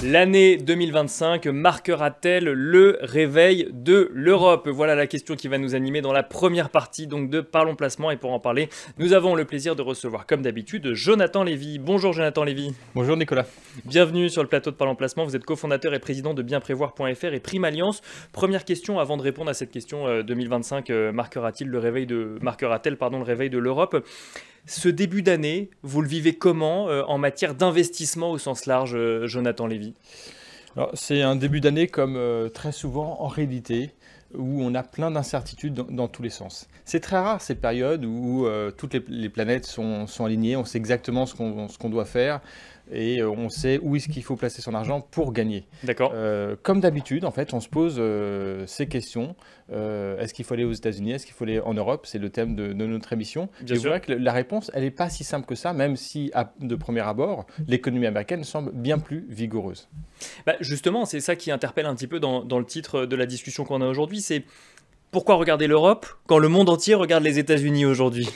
L'année 2025 marquera-t-elle le réveil de l'Europe? Voilà la question qui va nous animer dans la première partie donc de Parlons Placement. Et pour en parler, nous avons le plaisir de recevoir comme d'habitude Jonathan Lévy. Bonjour Jonathan Lévy. Bonjour Nicolas. Bienvenue sur le plateau de Parlons Placement. Vous êtes cofondateur et président de bienprévoir.fr et Prime Alliance. Première question avant de répondre à cette question, 2025 marquera-t-elle le réveil de l'Europe? Ce début d'année, vous le vivez comment en matière d'investissement au sens large, Jonathan Lévy? Alors, c'est un début d'année comme très souvent en réalité où on a plein d'incertitudes dans tous les sens. C'est très rare ces périodes où toutes les planètes sont alignées, on sait exactement ce qu'on doit faire et on sait où est-ce qu'il faut placer son argent pour gagner. D'accord. Comme d'habitude, en fait, on se pose ces questions. Est-ce qu'il faut aller aux États-Unis? Est-ce qu'il faut aller en Europe? C'est le thème de notre émission. Bien et sûr. vous verrez que la réponse, elle n'est pas si simple que ça, même si de premier abord, l'économie américaine semble bien plus vigoureuse. Bah, justement, c'est ça qui interpelle un petit peu dans le titre de la discussion qu'on a aujourd'hui, c'est pourquoi regarder l'Europe quand le monde entier regarde les États-Unis aujourd'hui?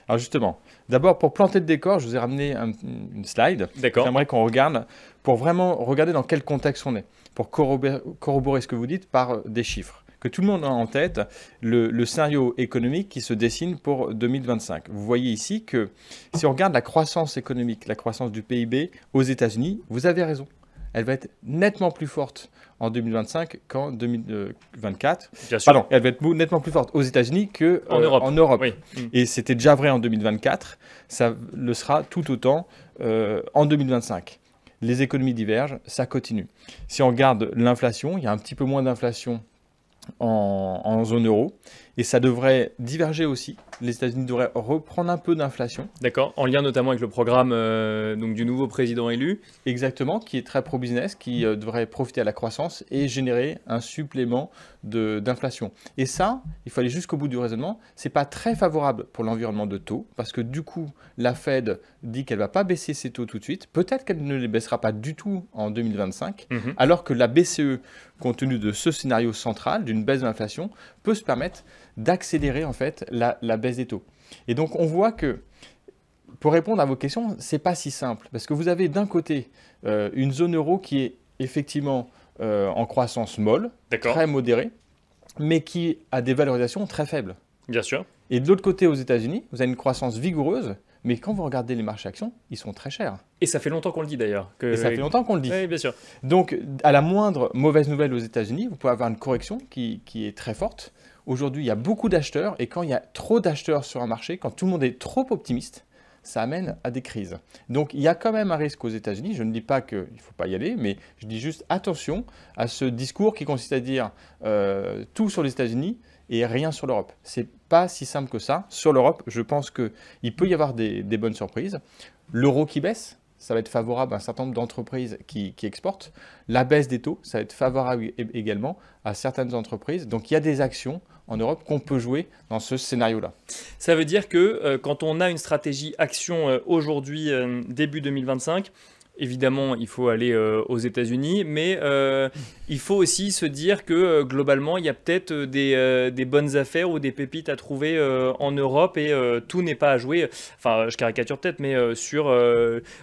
Alors justement, d'abord pour planter le décor, je vous ai ramené une slide. D'accord. J'aimerais qu'on regarde, pour vraiment regarder dans quel contexte on est, pour corroborer ce que vous dites par des chiffres. Que tout le monde a en tête le scénario économique qui se dessine pour 2025. Vous voyez ici que si on regarde la croissance économique, la croissance du PIB aux États-Unis, vous avez raison. Elle va être nettement plus forte en 2025 qu'en 2024. Bien sûr. Pardon, elle va être nettement plus forte aux États-Unis qu'en En Europe. Oui. Et c'était déjà vrai en 2024, ça le sera tout autant en 2025. Les économies divergent, ça continue. Si on regarde l'inflation, il y a un petit peu moins d'inflation en zone euro, et ça devrait diverger aussi. Les États-Unis devraient reprendre un peu d'inflation. D'accord, en lien notamment avec le programme donc du nouveau président élu. Exactement, qui est très pro-business, qui devrait profiter à la croissance et générer un supplément d'inflation. Et ça, il faut aller jusqu'au bout du raisonnement, c'est pas très favorable pour l'environnement de taux, parce que du coup, la Fed dit qu'elle va pas baisser ses taux tout de suite, peut-être qu'elle ne les baissera pas du tout en 2025, alors que la BCE, compte tenu de ce scénario central, d'une baisse de l'inflation, peut se permettre d'accélérer en fait la baisse des taux. Et donc on voit que, pour répondre à vos questions, c'est pas si simple, parce que vous avez d'un côté une zone euro qui est effectivement en croissance molle, très modérée, mais qui a des valorisations très faibles. Bien sûr. Et de l'autre côté, aux États-Unis, vous avez une croissance vigoureuse, mais quand vous regardez les marchés actions, ils sont très chers. Et ça fait longtemps qu'on le dit d'ailleurs. Et ça fait longtemps qu'on le dit. Oui, bien sûr. Donc, à la moindre mauvaise nouvelle aux États-Unis, vous pouvez avoir une correction qui est très forte. Aujourd'hui, il y a beaucoup d'acheteurs, et quand il y a trop d'acheteurs sur un marché, quand tout le monde est trop optimiste, ça amène à des crises. Donc, il y a quand même un risque aux États-Unis. Je ne dis pas qu'il ne faut pas y aller, mais je dis juste attention à ce discours qui consiste à dire tout sur les États-Unis et rien sur l'Europe. C'est pas si simple que ça. Sur l'Europe, je pense qu'il peut y avoir des bonnes surprises. L'euro qui baisse, ça va être favorable à un certain nombre d'entreprises qui exportent. La baisse des taux, ça va être favorable également à certaines entreprises. Donc, il y a des actions en Europe qu'on peut jouer dans ce scénario-là. Ça veut dire que quand on a une stratégie action aujourd'hui, début 2025, évidemment, il faut aller aux États-Unis, mais il faut aussi se dire que globalement, il y a peut-être des bonnes affaires ou des pépites à trouver en Europe et tout n'est pas à jouer. Enfin, je caricature peut-être, mais sur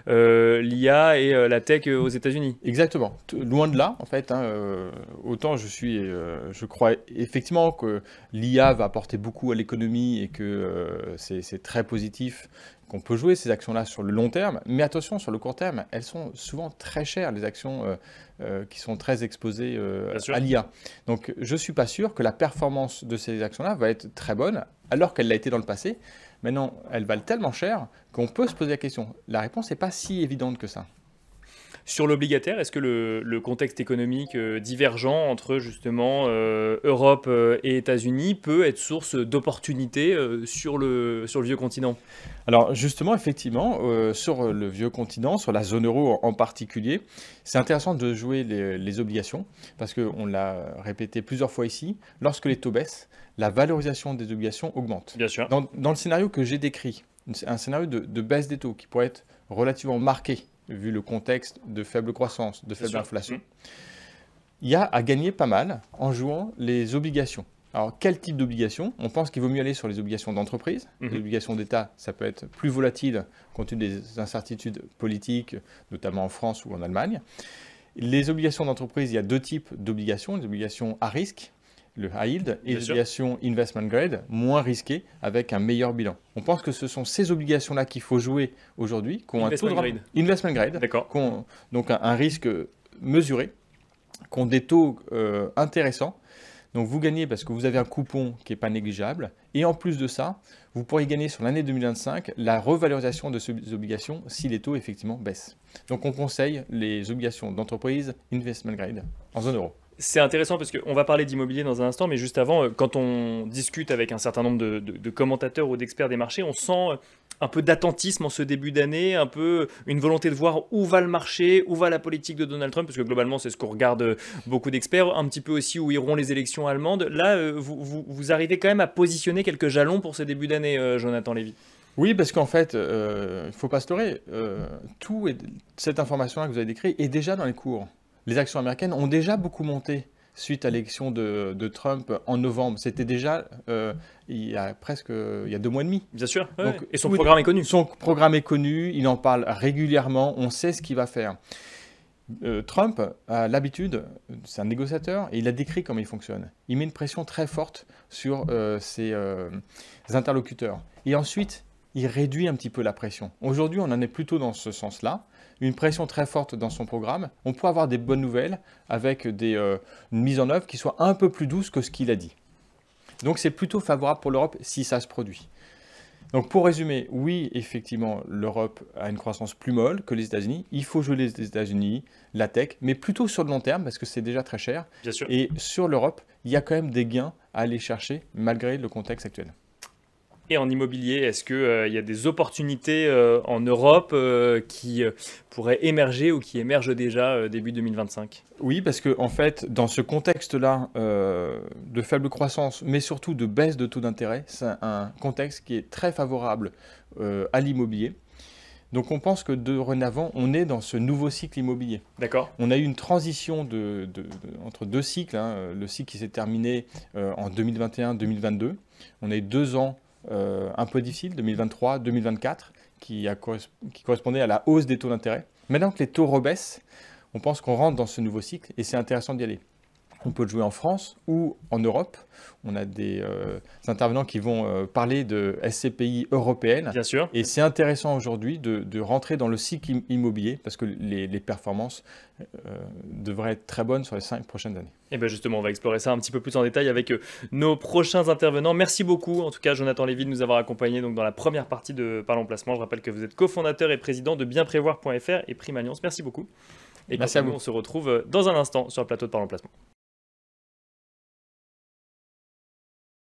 l'IA et la tech aux États-Unis. Exactement. Loin de là, en fait. Autant je crois effectivement que l'IA va apporter beaucoup à l'économie et que c'est très positif, qu'on peut jouer ces actions-là sur le long terme, mais attention, sur le court terme, elles sont souvent très chères, les actions qui sont très exposées à l'IA. Donc, je ne suis pas sûr que la performance de ces actions-là va être très bonne, alors qu'elle l'a été dans le passé. Maintenant, elles valent tellement cher qu'on peut se poser la question. La réponse n'est pas si évidente que ça. Sur l'obligataire, est-ce que le contexte économique divergent entre justement Europe et États-Unis peut être source d'opportunités sur le vieux continent? Alors justement, effectivement, sur le vieux continent, sur la zone euro en particulier, c'est intéressant de jouer les obligations, parce qu'on l'a répété plusieurs fois ici, lorsque les taux baissent, la valorisation des obligations augmente. Bien sûr. Dans le scénario que j'ai décrit, un scénario de baisse des taux qui pourrait être relativement marqué, vu le contexte de faible croissance, de faible inflation, il y a à gagner pas mal en jouant les obligations. Alors, quel type d'obligations? On pense qu'il vaut mieux aller sur les obligations d'entreprise. Les obligations d'État, ça peut être plus volatile compte tenu des incertitudes politiques, notamment en France ou en Allemagne. Les obligations d'entreprise, il y a deux types d'obligations, les obligations à risque, le high yield, et Bien les sûr. obligations investment grade, moins risquées, avec un meilleur bilan. On pense que ce sont ces obligations-là qu'il faut jouer aujourd'hui, qui ont un taux Investment de grade. investment grade, D'accord. donc un risque mesuré, qui ont des taux intéressants. Donc vous gagnez parce que vous avez un coupon qui n'est pas négligeable. Et en plus de ça, vous pourriez gagner sur l'année 2025 la revalorisation de ces obligations si les taux effectivement baissent. Donc on conseille les obligations d'entreprise investment grade en zone euro. C'est intéressant parce qu'on va parler d'immobilier dans un instant, mais juste avant, quand on discute avec un certain nombre de commentateurs ou d'experts des marchés, on sent un peu d'attentisme en ce début d'année, un peu une volonté de voir où va le marché, où va la politique de Donald Trump, parce que globalement c'est ce qu'on regarde beaucoup d'experts, un petit peu aussi où iront les élections allemandes. Là, vous arrivez quand même à positionner quelques jalons pour ce début d'année, Jonathan Lévy. Oui, parce qu'en fait, il ne faut pas se leurrer, cette information-là que vous avez décrite est déjà dans les cours. Les actions américaines ont déjà beaucoup monté suite à l'élection de Trump en novembre. C'était déjà il y a 2 mois et demi. Bien sûr, ouais, Donc, ouais. Et son programme est connu. Son programme est connu, il en parle régulièrement, on sait ce qu'il va faire. Trump a l'habitude, c'est un négociateur, et il a décrit comment il fonctionne. Il met une pression très forte sur ses interlocuteurs. Et ensuite, il réduit un petit peu la pression. Aujourd'hui, on en est plutôt dans ce sens-là. Une pression très forte dans son programme. On peut avoir des bonnes nouvelles avec une mise en œuvre qui soit un peu plus douce que ce qu'il a dit. Donc c'est plutôt favorable pour l'Europe si ça se produit. Donc pour résumer, oui, effectivement, l'Europe a une croissance plus molle que les États-Unis. Il faut jouer les États-Unis, la tech, mais plutôt sur le long terme parce que c'est déjà très cher. Bien sûr. Et sur l'Europe, il y a quand même des gains à aller chercher malgré le contexte actuel. Et en immobilier, est-ce qu'il y a des opportunités en Europe qui pourraient émerger ou qui émergent déjà début 2025? Oui, parce que en fait, dans ce contexte-là de faible croissance, mais surtout de baisse de taux d'intérêt, c'est un contexte qui est très favorable à l'immobilier. Donc on pense que dorénavant, on est dans ce nouveau cycle immobilier. D'accord. On a eu une transition entre deux cycles, hein, le cycle qui s'est terminé en 2021-2022. On a eu 2 ans un peu difficiles, 2023-2024, qui correspondaient à la hausse des taux d'intérêt. Maintenant que les taux rebaissent, on pense qu'on rentre dans ce nouveau cycle et c'est intéressant d'y aller. On peut le jouer en France ou en Europe. On a des intervenants qui vont parler de SCPI européenne. Bien sûr. Et c'est intéressant aujourd'hui de rentrer dans le cycle immobilier parce que les performances devraient être très bonnes sur les 5 prochaines années. Et bien justement, on va explorer ça un petit peu plus en détail avec nos prochains intervenants. Merci beaucoup, en tout cas, Jonathan Lévy, de nous avoir accompagnés donc, dans la première partie de Parlons Placement. Je rappelle que vous êtes cofondateur et président de bienprévoir.fr et Prime Alliance. Merci beaucoup. Et Merci à vous. On se retrouve dans un instant sur le plateau de Parlons Placement.